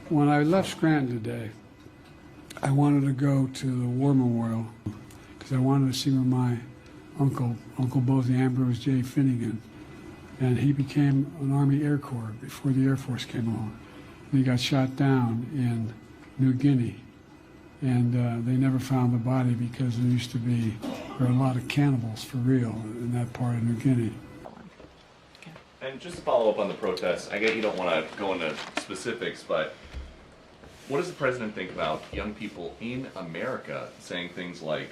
When I left Scranton today, I wanted to go to the War Memorial because I wanted to see where my Uncle Both Ambrose J. Finnegan, and he became an Army Air Corps before the Air Force came along. And he got shot down in New Guinea, and they never found the body because there were a lot of cannibals for real in that part of New Guinea. And just to follow up on the protests, I get you don't want to go into specifics, but what does the president think about young people in America saying things like,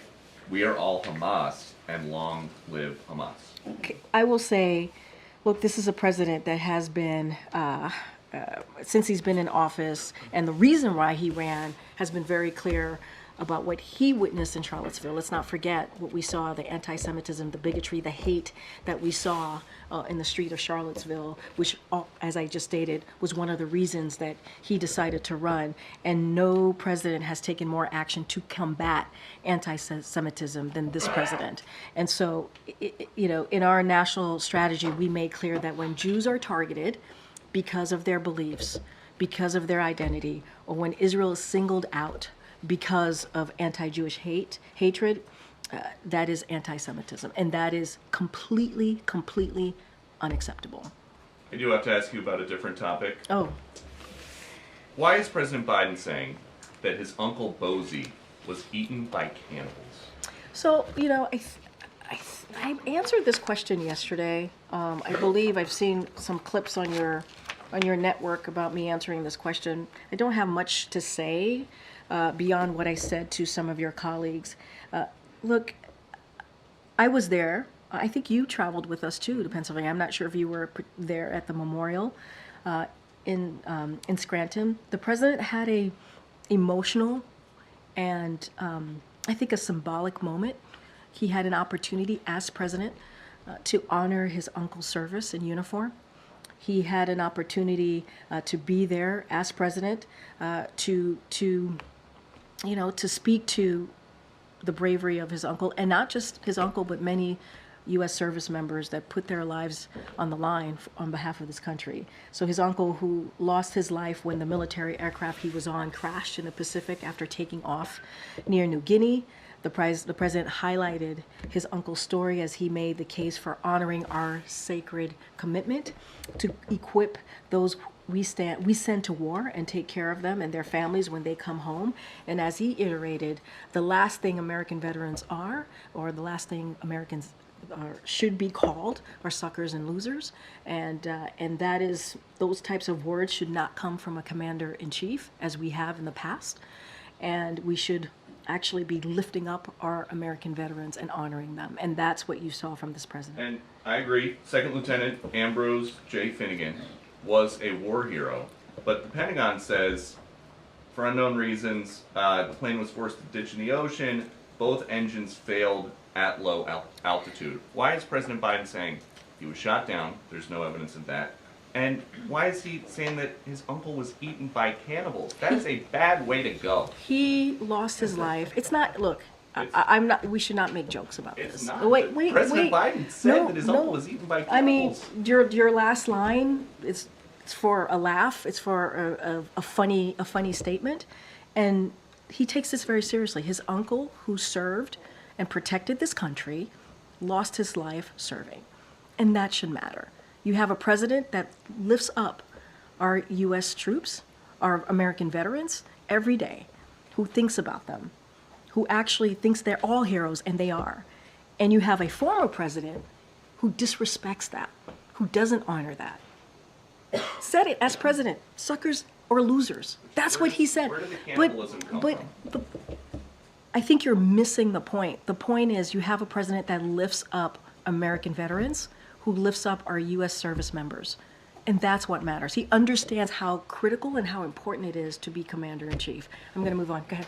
"We are all Hamas and long live Hamas"? Okay. I will say, look, this is a president that has been, since he's been in office, and the reason why he ran has been very clear about what he witnessed in Charlottesville. Let's not forget what we saw, the anti-Semitism, the bigotry, the hate that we saw in the street of Charlottesville, which, as I just stated, was one of the reasons that he decided to run. And no president has taken more action to combat anti-Semitism than this president. And so, in our national strategy, we made clear that when Jews are targeted because of their beliefs, because of their identity, or when Israel is singled out because of anti-Jewish hatred, that is anti-Semitism, and that is completely unacceptable. I do have to ask you about a different topic. Oh. Why is President Biden saying that his Uncle Bozy was eaten by cannibals? So, I answered this question yesterday. I believe I've seen some clips on your network about me answering this question. I don't have much to say beyond what I said to some of your colleagues. Look, I was there. I think you traveled with us too to Pennsylvania. I'm not sure if you were there at the memorial in Scranton. The president had a emotional and I think a symbolic moment. He had an opportunity as president to honor his uncle's service in uniform. He had an opportunity to be there as president to speak to the bravery of his uncle, and not just his uncle, but many U.S. service members that put their lives on the line on behalf of this country. So his uncle, who lost his life when the military aircraft he was on crashed in the Pacific after taking off near New Guinea, the president highlighted his uncle's story as he made the case for honoring our sacred commitment to equip those we send to war and take care of them and their families when they come home. And as he iterated, the last thing American veterans are, or the last thing Americans should be called, are suckers and losers. And that is, those types of words should not come from a commander-in-chief, as we have in the past. And we should actually be lifting up our American veterans and honoring them. And that's what you saw from this president. And I agree. Second Lieutenant Ambrose J. Finnegan was a war hero, but the Pentagon says, for unknown reasons, the plane was forced to ditch in the ocean. Both engines failed at low altitude. Why is President Biden saying he was shot down? There's no evidence of that. And why is he saying that his uncle was eaten by cannibals? That is a bad way to go. He lost his life. It's not, look, I'm not, we should not make jokes about this. It's not. Wait. President Biden said that his uncle was eaten by cannibals. I mean, your last line, it's for a laugh. It's for a funny statement. And he takes this very seriously. His uncle, who served and protected this country, lost his life serving. And that should matter. You have a president that lifts up our U.S. troops, our American veterans, every day, who thinks about them, who actually thinks they're all heroes, and they are. And you have a former president who disrespects that, who doesn't honor that. Said it as president, suckers or losers. That's what he said. Where did the cannibalism come from? But I think you're missing the point. The point is you have a president that lifts up American veterans, who lifts up our U.S. service members. And that's what matters. He understands how critical and how important it is to be commander-in-chief. I'm going to move on. Go ahead.